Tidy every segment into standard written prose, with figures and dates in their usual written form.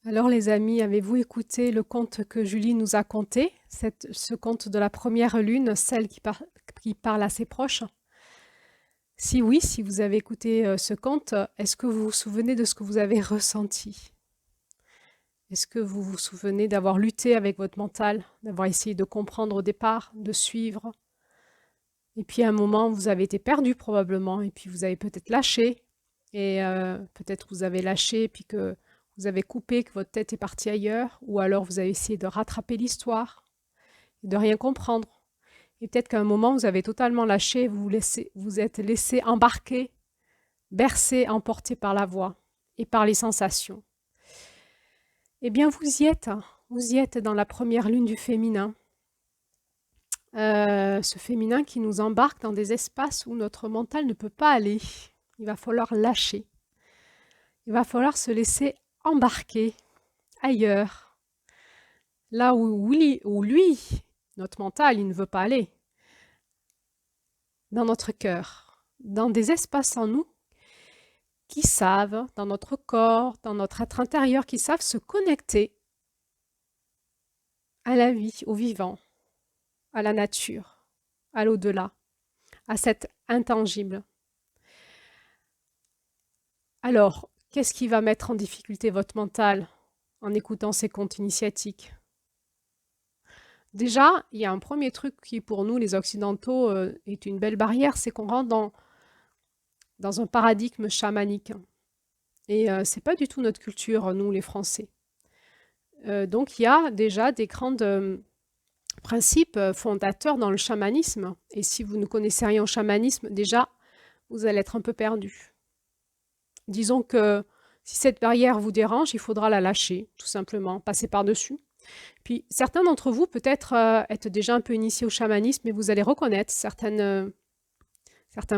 Alors les amis, avez-vous écouté le conte que Julie nous a conté, ce conte de la première lune, celle qui parle à ses proches? Si oui, si vous avez écouté ce conte, est-ce que vous vous souvenez de ce que vous avez ressenti? Est-ce que vous vous souvenez d'avoir lutté avec votre mental, d'avoir essayé de comprendre au départ, de suivre? Et puis à un moment, vous avez été perdu probablement, et puis vous avez peut-être lâché, et peut-être vous avez lâché, puis que vous avez coupé, que votre tête est partie ailleurs, ou alors vous avez essayé de rattraper l'histoire, et de rien comprendre. Et peut-être qu'à un moment, vous avez totalement lâché, vous êtes laissé embarquer, bercé, emporté par la voix et par les sensations. Eh bien, vous y êtes dans la première lune du féminin. Ce féminin qui nous embarque dans des espaces où notre mental ne peut pas aller. Il va falloir lâcher. Il va falloir se laisser embarquer ailleurs, là où lui, notre mental, il ne veut pas aller, dans notre cœur, dans des espaces en nous qui savent, dans notre corps, dans notre être intérieur, qui savent se connecter à la vie, au vivant, à la nature, à l'au-delà, à cet intangible. Alors, qu'est-ce qui va mettre en difficulté votre mental en écoutant ces contes initiatiques? Déjà, il y a un premier truc qui, pour nous, les Occidentaux, est une belle barrière, c'est qu'on rentre dans un paradigme chamanique. Et c'est pas du tout notre culture, nous, les Français. Donc, il y a déjà des grands principes fondateurs dans le chamanisme. Et si vous ne connaissez rien au chamanisme, déjà, vous allez être un peu perdu. Disons que si cette barrière vous dérange, il faudra la lâcher, tout simplement, passer par-dessus. Puis certains d'entre vous peut-être êtes déjà un peu initiés au chamanisme, mais vous allez reconnaître certains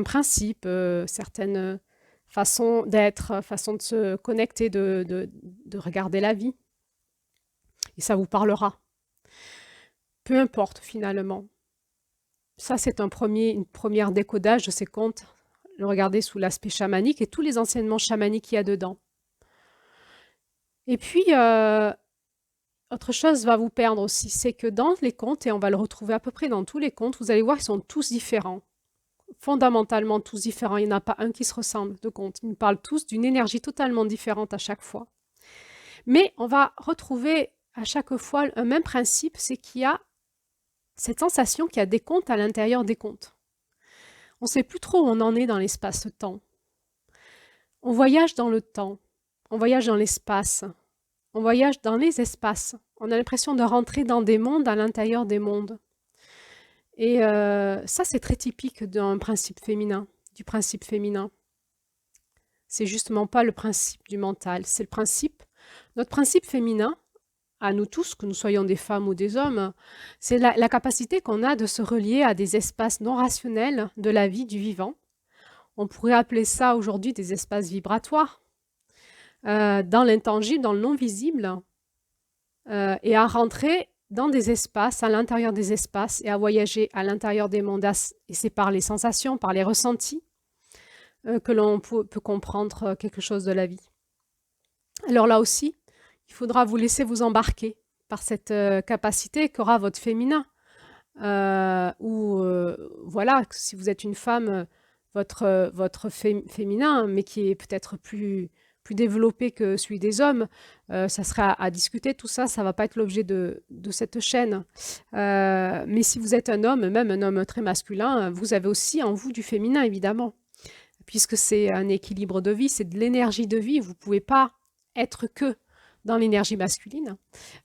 principes, certaines façons d'être, façons de se connecter, de regarder la vie. Et ça vous parlera. Peu importe finalement. Ça, c'est une première décodage de ces contes, le regarder sous l'aspect chamanique et tous les enseignements chamaniques qu'il y a dedans. Et puis, autre chose va vous perdre aussi, c'est que dans les contes, et on va le retrouver à peu près dans tous les contes, vous allez voir qu'ils sont tous différents, fondamentalement tous différents. Il n'y en a pas un qui se ressemble de conte. Ils nous parlent tous d'une énergie totalement différente à chaque fois. Mais on va retrouver à chaque fois un même principe, c'est qu'il y a cette sensation qu'il y a des contes à l'intérieur des contes. On ne sait plus trop où on en est dans l'espace-temps. On voyage dans le temps, on voyage dans l'espace, on voyage dans les espaces. On a l'impression de rentrer dans des mondes à l'intérieur des mondes. Et ça, c'est très typique d'un principe féminin, du principe féminin. C'est justement pas le principe du mental, c'est notre principe féminin, à nous tous, que nous soyons des femmes ou des hommes, c'est la capacité qu'on a de se relier à des espaces non rationnels de la vie, du vivant. On pourrait appeler ça aujourd'hui des espaces vibratoires, dans l'intangible, dans le non-visible, et à rentrer dans des espaces, à l'intérieur des espaces, et à voyager à l'intérieur des mondes. Et c'est par les sensations, par les ressentis, que l'on peut comprendre quelque chose de la vie. Alors là aussi, il faudra vous laisser vous embarquer par cette capacité qu'aura votre féminin. Ou voilà, si vous êtes une femme, votre féminin, mais qui est peut-être plus développé que celui des hommes, ça sera à discuter, tout ça, ça va pas être l'objet de cette chaîne. Mais si vous êtes un homme, même un homme très masculin, vous avez aussi en vous du féminin, évidemment. Puisque c'est un équilibre de vie, c'est de l'énergie de vie, vous pouvez pas être que dans l'énergie masculine.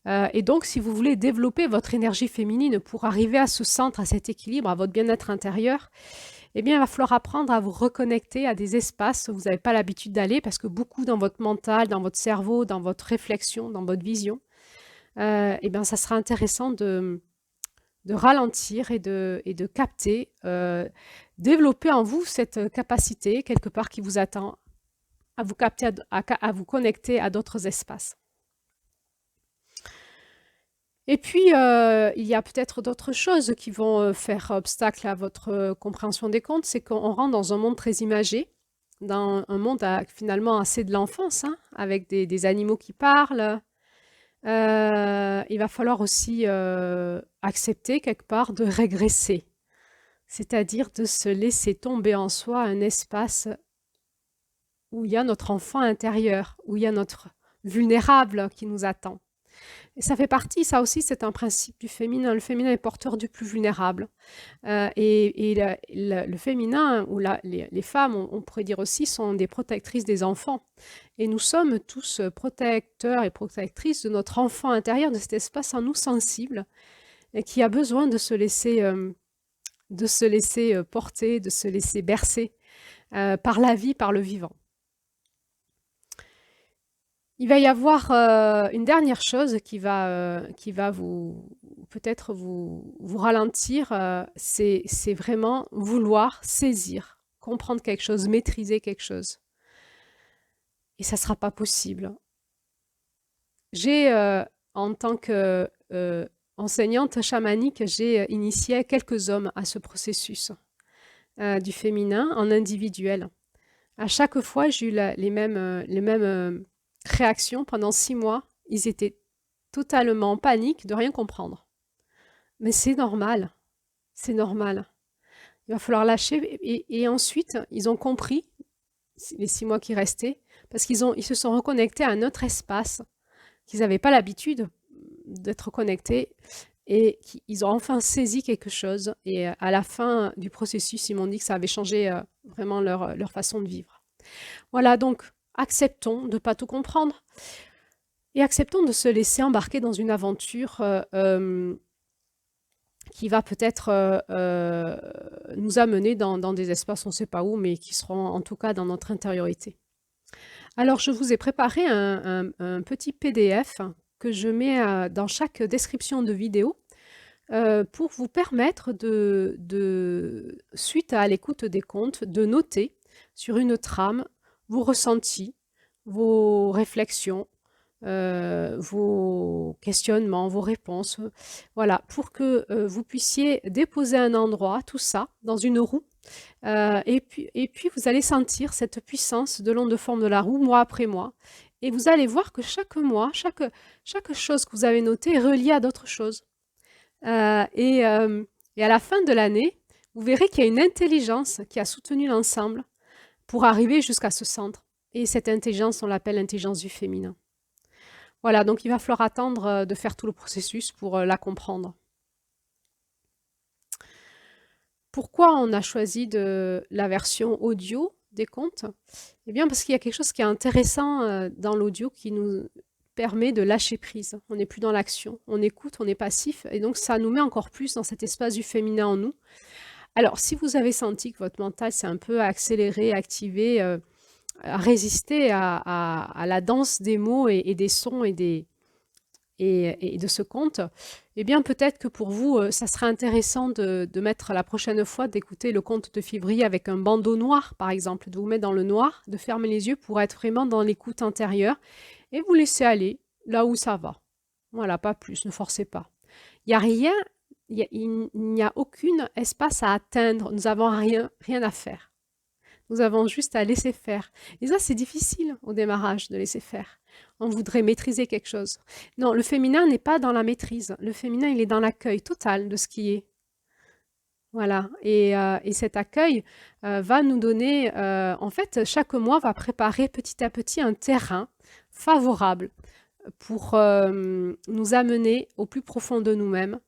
Et donc, si vous voulez développer votre énergie féminine pour arriver à ce centre, à cet équilibre, à votre bien-être intérieur, eh bien, il va falloir apprendre à vous reconnecter à des espaces où vous n'avez pas l'habitude d'aller parce que beaucoup dans votre mental, dans votre cerveau, dans votre réflexion, dans votre vision, eh bien, ça sera intéressant de ralentir et de capter, développer en vous cette capacité, quelque part, qui vous attend à vous capter, à vous connecter à d'autres espaces. Et puis, il y a peut-être d'autres choses qui vont faire obstacle à votre compréhension des contes, c'est qu'on rentre dans un monde très imagé, dans un monde finalement assez de l'enfance, hein, avec des animaux qui parlent, il va falloir aussi accepter quelque part de régresser, c'est-à-dire de se laisser tomber en soi un espace où il y a notre enfant intérieur, où il y a notre vulnérable qui nous attend. Et ça fait partie, ça aussi, c'est un principe du féminin. Le féminin est porteur du plus vulnérable. Le féminin, ou les femmes, on pourrait dire aussi, sont des protectrices des enfants. Et nous sommes tous protecteurs et protectrices de notre enfant intérieur, de cet espace en nous sensible, et qui a besoin de se laisser porter, de se laisser bercer par la vie, par le vivant. Il va y avoir une dernière chose qui va peut-être vous ralentir, c'est vraiment vouloir saisir, comprendre quelque chose, maîtriser quelque chose. Et ça ne sera pas possible. J'ai, en tant qu'enseignante chamanique, j'ai initié quelques hommes à ce processus du féminin en individuel. À chaque fois, j'ai eu les mêmes réactions pendant 6 mois. Ils étaient totalement en panique de rien comprendre. Mais c'est normal, c'est normal. Il va falloir lâcher et ensuite, ils ont compris, les 6 mois qui restaient, parce ils se sont reconnectés à un autre espace qu'ils n'avaient pas l'habitude d'être connectés et ils ont enfin saisi quelque chose. Et à la fin du processus, ils m'ont dit que ça avait changé vraiment leur façon de vivre. Voilà, donc acceptons de ne pas tout comprendre et acceptons de se laisser embarquer dans une aventure qui va peut-être nous amener dans des espaces, on ne sait pas où, mais qui seront en tout cas dans notre intériorité. Alors, je vous ai préparé un petit PDF que je mets dans chaque description de vidéo pour vous permettre suite à l'écoute des contes, de noter sur une trame vos ressentis, vos réflexions, vos questionnements, vos réponses, voilà, pour que vous puissiez déposer à un endroit tout ça dans une roue. Et puis vous allez sentir cette puissance de l'onde de forme de la roue mois après mois. Et vous allez voir que chaque mois, chaque chose que vous avez notée est reliée à d'autres choses. Et à la fin de l'année, vous verrez qu'il y a une intelligence qui a soutenu l'ensemble pour arriver jusqu'à ce centre. Et cette intelligence, on l'appelle l'intelligence du féminin. Voilà, donc il va falloir attendre de faire tout le processus pour la comprendre. Pourquoi on a choisi la version audio des contes? Eh bien, parce qu'il y a quelque chose qui est intéressant dans l'audio qui nous permet de lâcher prise. On n'est plus dans l'action, on écoute, on est passif, et donc ça nous met encore plus dans cet espace du féminin en nous. Alors, si vous avez senti que votre mental s'est un peu accéléré, activé, à résister à la danse des mots et des sons et de ce conte, eh bien peut-être que pour vous, ça serait intéressant de mettre la prochaine fois, d'écouter le conte de février avec un bandeau noir, par exemple, de vous mettre dans le noir, de fermer les yeux pour être vraiment dans l'écoute intérieure et vous laisser aller là où ça va. Voilà, pas plus, ne forcez pas. Il n'y a rien, il n'y a aucun espace à atteindre, nous n'avons rien à faire. Nous avons juste à laisser faire. Et ça, c'est difficile au démarrage de laisser faire. On voudrait maîtriser quelque chose. Non, le féminin n'est pas dans la maîtrise. Le féminin, il est dans l'accueil total de ce qui est. Voilà. Et cet accueil va nous donner, en fait, chaque mois va préparer petit à petit un terrain favorable pour nous amener au plus profond de nous-mêmes,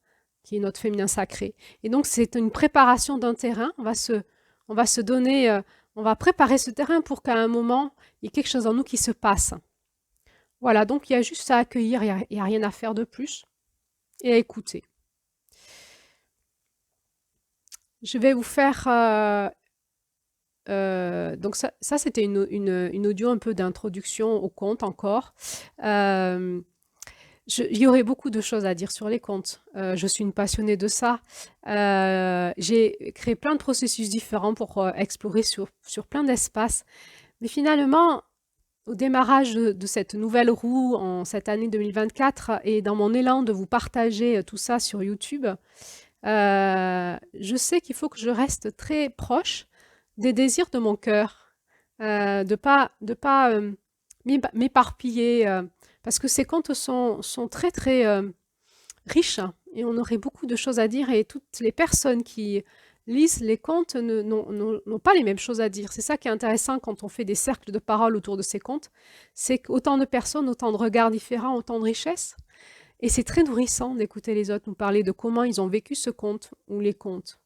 qui est notre féminin sacré. Et donc, c'est une préparation d'un terrain. On va se donner, on va préparer ce terrain pour qu'à un moment, il y ait quelque chose en nous qui se passe. Voilà, donc il y a juste à accueillir, il n'y a rien à faire de plus, et à écouter. Je vais vous faire... donc ça c'était une audio un peu d'introduction au conte encore. Il y aurait beaucoup de choses à dire sur les contes. Je suis une passionnée de ça. J'ai créé plein de processus différents pour explorer sur plein d'espaces. Mais finalement, au démarrage de cette nouvelle roue en cette année 2024 et dans mon élan de vous partager tout ça sur YouTube, je sais qu'il faut que je reste très proche des désirs de mon cœur, de pas m'éparpiller parce que ces contes sont très très riches et on aurait beaucoup de choses à dire et toutes les personnes qui lisent les contes n'ont pas les mêmes choses à dire. C'est ça qui est intéressant quand on fait des cercles de parole autour de ces contes, c'est qu'autant de personnes, autant de regards différents, autant de richesses. Et c'est très nourrissant d'écouter les autres nous parler de comment ils ont vécu ce conte ou les contes.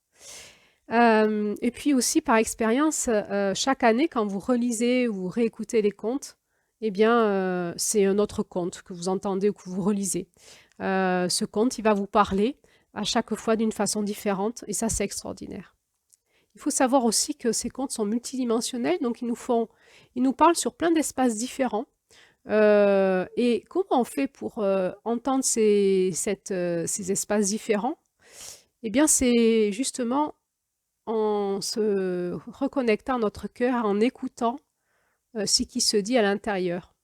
Et puis aussi par expérience, chaque année quand vous relisez ou vous réécoutez les contes, eh bien, c'est un autre conte que vous entendez ou que vous relisez. Ce conte, il va vous parler à chaque fois d'une façon différente et ça, c'est extraordinaire. Il faut savoir aussi que ces contes sont multidimensionnels, donc ils nous parlent sur plein d'espaces différents. Et comment on fait pour entendre ces espaces différents? Eh bien, c'est justement en se reconnectant à notre cœur, en écoutant ce qui se dit à l'intérieur.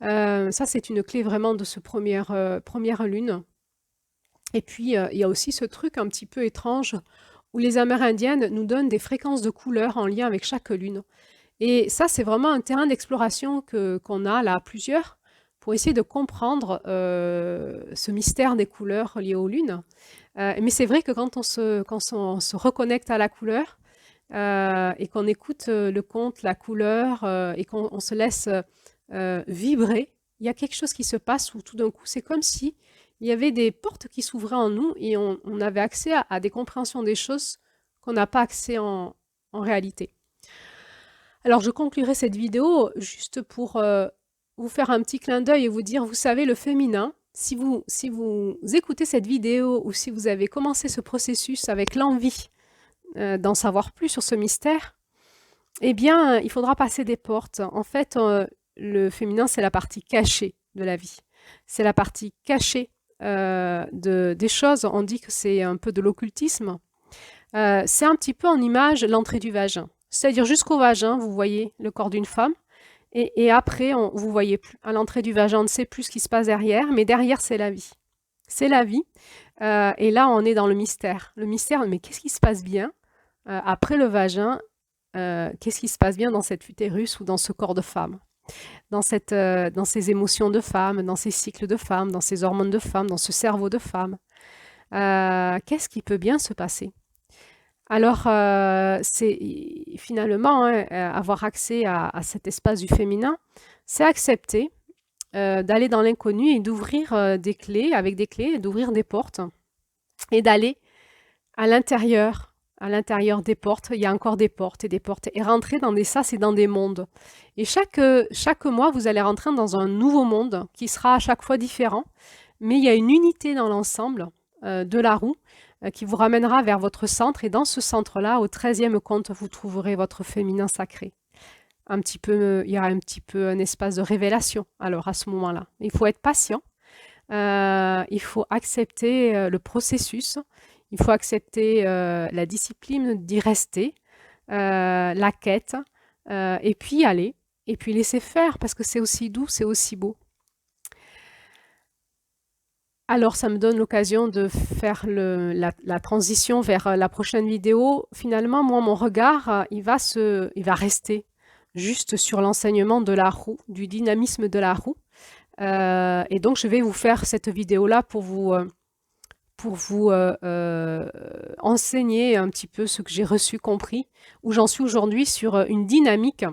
Ça, c'est une clé vraiment de ce première lune. Et puis, il y a aussi ce truc un petit peu étrange où les Amérindiennes nous donnent des fréquences de couleurs en lien avec chaque lune. Et ça, c'est vraiment un terrain d'exploration qu'on a là à plusieurs pour essayer de comprendre ce mystère des couleurs liées aux lunes. Mais c'est vrai que quand on se reconnecte à la couleur et qu'on écoute le conte, la couleur et qu'on se laisse vibrer, il y a quelque chose qui se passe où tout d'un coup, c'est comme si il y avait des portes qui s'ouvraient en nous et on avait accès à des compréhensions des choses qu'on n'a pas accès en réalité. Alors, je conclurai cette vidéo juste pour vous faire un petit clin d'œil et vous dire, vous savez, le féminin, si vous écoutez cette vidéo ou si vous avez commencé ce processus avec l'envie d'en savoir plus sur ce mystère, eh bien, il faudra passer des portes. En fait, le féminin, c'est la partie cachée de la vie. C'est la partie cachée des choses. On dit que c'est un peu de l'occultisme. C'est un petit peu en image l'entrée du vagin. C'est-à-dire jusqu'au vagin, vous voyez le corps d'une femme. Et après, vous voyez plus. À l'entrée du vagin, on ne sait plus ce qui se passe derrière, mais derrière, c'est la vie. C'est la vie. Et là, on est dans le mystère. Le mystère, mais qu'est-ce qui se passe bien après le vagin? Qu'est-ce qui se passe bien dans cet utérus ou dans ce corps de femme? Dans ces émotions de femme, dans ces cycles de femme, dans ces hormones de femme, dans ce cerveau de femme. Qu'est-ce qui peut bien se passer? Alors, c'est finalement, avoir accès à cet espace du féminin, c'est accepter d'aller dans l'inconnu et d'ouvrir des clés, avec des clés, et d'ouvrir des portes et d'aller à l'intérieur des portes. Il y a encore des portes et rentrer dans des sas et dans des mondes. Et chaque mois, vous allez rentrer dans un nouveau monde qui sera à chaque fois différent, mais il y a une unité dans l'ensemble de la roue qui vous ramènera vers votre centre. Et dans ce centre-là, au 13e compte, vous trouverez votre féminin sacré. Il y aura un petit peu un espace de révélation, alors à ce moment-là. Il faut être patient, il faut accepter le processus, il faut accepter la discipline d'y rester, la quête, et puis y aller, et puis laisser faire, parce que c'est aussi doux, c'est aussi beau. Alors, ça me donne l'occasion de faire la transition vers la prochaine vidéo. Finalement, moi, mon regard, il va rester juste sur l'enseignement de la roue, du dynamisme de la roue. Et donc, je vais vous faire cette vidéo-là pour vous enseigner un petit peu ce que j'ai reçu, compris, où j'en suis aujourd'hui sur une dynamique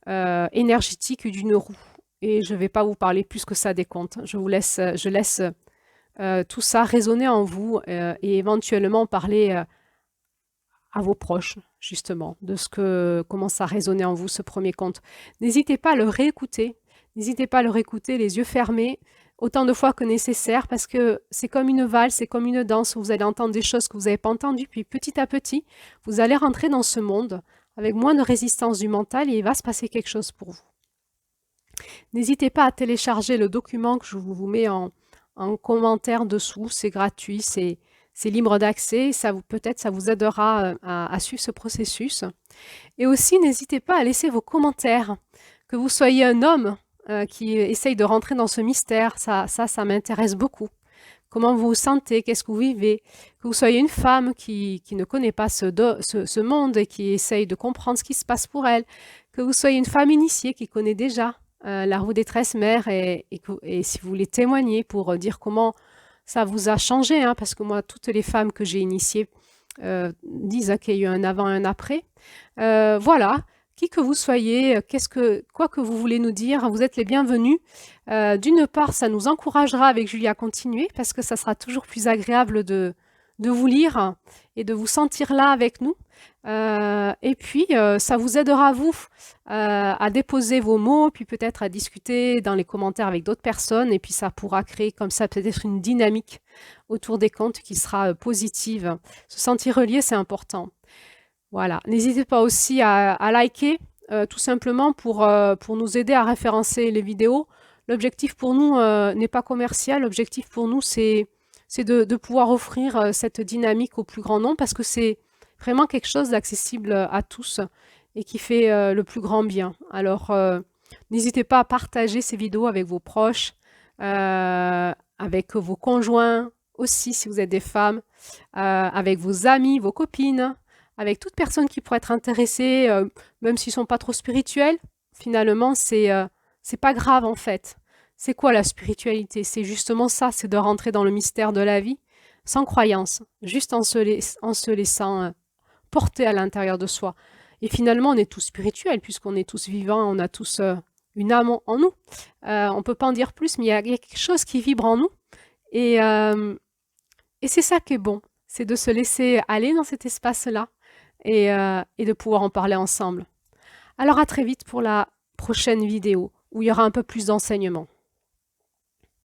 énergétique d'une roue. Et je ne vais pas vous parler plus que ça des contes. Je laisse tout ça résonner en vous et éventuellement parler à vos proches, justement, de comment ça résonnait en vous, ce premier conte. N'hésitez pas à le réécouter. N'hésitez pas à le réécouter, les yeux fermés, autant de fois que nécessaire, parce que c'est comme une valse, c'est comme une danse où vous allez entendre des choses que vous n'avez pas entendues, puis petit à petit, vous allez rentrer dans ce monde avec moins de résistance du mental et il va se passer quelque chose pour vous. N'hésitez pas à télécharger le document que je vous mets en commentaire dessous, c'est gratuit, c'est libre d'accès, peut-être ça vous aidera à suivre ce processus. Et aussi, n'hésitez pas à laisser vos commentaires, que vous soyez un homme qui essaye de rentrer dans ce mystère, ça m'intéresse beaucoup. Comment vous vous sentez, qu'est-ce que vous vivez, que vous soyez une femme qui ne connaît pas ce monde et qui essaye de comprendre ce qui se passe pour elle, que vous soyez une femme initiée qui connaît déjà la roue des 13 mères et si vous voulez témoigner pour dire comment ça vous a changé, hein, parce que moi, toutes les femmes que j'ai initiées disent qu'il y a eu un avant et un après. Voilà, qui que vous soyez, quoi que vous voulez nous dire, vous êtes les bienvenus. D'une part, ça nous encouragera avec Julie à continuer parce que ça sera toujours plus agréable de vous lire et de vous sentir là avec nous. Et puis, ça vous aidera, vous, à déposer vos mots, puis peut-être à discuter dans les commentaires avec d'autres personnes. Et puis, ça pourra créer comme ça peut-être une dynamique autour des contes qui sera positive. Se sentir relié, c'est important. Voilà. N'hésitez pas aussi à liker, tout simplement pour nous aider à référencer les vidéos. L'objectif pour nous n'est pas commercial. L'objectif pour nous, c'est de pouvoir offrir cette dynamique au plus grand nombre parce que c'est vraiment quelque chose d'accessible à tous et qui fait le plus grand bien. Alors, n'hésitez pas à partager ces vidéos avec vos proches, avec vos conjoints aussi, si vous êtes des femmes, avec vos amis, vos copines, avec toute personne qui pourrait être intéressée, même s'ils ne sont pas trop spirituels. Finalement, c'est pas grave en fait. C'est quoi la spiritualité? C'est justement ça, c'est de rentrer dans le mystère de la vie, sans croyance, juste en se laissant porter à l'intérieur de soi. Et finalement, on est tous spirituels, puisqu'on est tous vivants, on a tous une âme en nous. On ne peut pas en dire plus, mais il y a quelque chose qui vibre en nous. Et c'est ça qui est bon, c'est de se laisser aller dans cet espace-là et de pouvoir en parler ensemble. Alors à très vite pour la prochaine vidéo, où il y aura un peu plus d'enseignement.